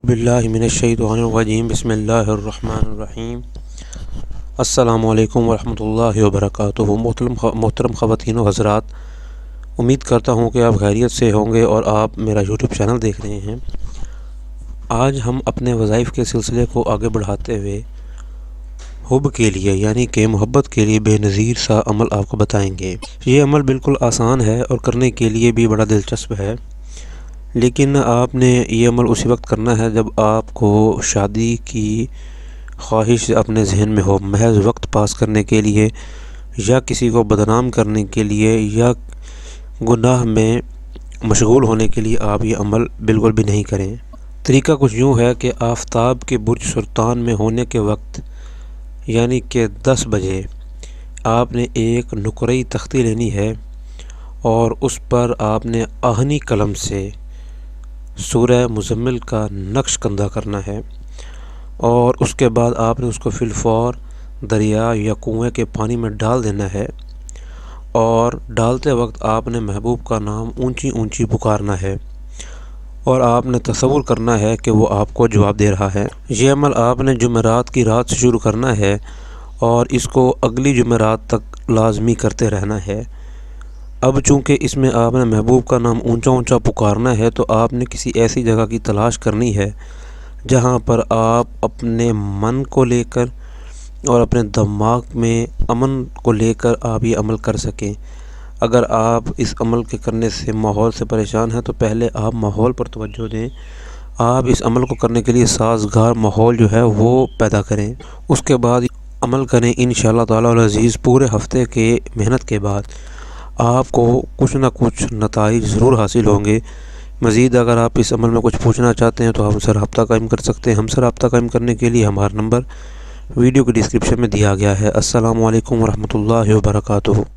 باللہ من الشیطان الرجیم بسم اللہ الرحمن الرحیم۔ السلام علیکم ورحمۃ اللہ وبرکاتہ۔ محترم خواتین و حضرات، امید کرتا ہوں کہ آپ خیریت سے ہوں گے اور آپ میرا یوٹیوب چینل دیکھ رہے ہیں۔ آج ہم اپنے وظائف کے سلسلے کو آگے بڑھاتے ہوئے حب کے لیے یعنی کہ محبت کے لیے بے نظیر سا عمل آپ کو بتائیں گے۔ یہ عمل بالکل آسان ہے اور کرنے کے لیے بھی بڑا دلچسپ ہے، لیکن آپ نے یہ عمل اسی وقت کرنا ہے جب آپ کو شادی کی خواہش اپنے ذہن میں ہو۔ محض وقت پاس کرنے کے لیے یا کسی کو بدنام کرنے کے لیے یا گناہ میں مشغول ہونے کے لیے آپ یہ عمل بالکل بھی نہیں کریں۔ طریقہ کچھ یوں ہے کہ آفتاب کے برج سلطان میں ہونے کے وقت یعنی کہ 10 بجے آپ نے ایک نقرئی تختی لینی ہے اور اس پر آپ نے آہنی قلم سے سورہ مزمل کا نقش کندہ کرنا ہے، اور اس کے بعد آپ نے اس کو فی الفور دریا یا کنویں کے پانی میں ڈال دینا ہے، اور ڈالتے وقت آپ نے محبوب کا نام اونچی اونچی پکارنا ہے اور آپ نے تصور کرنا ہے کہ وہ آپ کو جواب دے رہا ہے۔ یہ عمل آپ نے جمعرات کی رات سے شروع کرنا ہے اور اس کو اگلی جمعرات تک لازمی کرتے رہنا ہے۔ اب چونکہ اس میں آپ نے محبوب کا نام اونچا اونچا پکارنا ہے، تو آپ نے کسی ایسی جگہ کی تلاش کرنی ہے جہاں پر آپ اپنے من کو لے کر اور اپنے دماغ میں امن کو لے کر آپ یہ عمل کر سکیں۔ اگر آپ اس عمل کے کرنے سے ماحول سے پریشان ہیں تو پہلے آپ ماحول پر توجہ دیں۔ آپ اس عمل کو کرنے کے لیے سازگار ماحول جو ہے وہ پیدا کریں، اس کے بعد عمل کریں۔ انشاءاللہ تعالی العزیز پورے ہفتے کے محنت کے بعد آپ کو کچھ نہ کچھ نتائج ضرور حاصل ہوں گے۔ مزید اگر آپ اس عمل میں کچھ پوچھنا چاہتے ہیں تو ہم سے رابطہ قائم کر سکتے ہیں۔ ہم سے رابطہ قائم کرنے کے لیے ہمارا نمبر ویڈیو کی ڈسکرپشن میں دیا گیا ہے۔ السلام علیکم ورحمۃ اللہ وبرکاتہ۔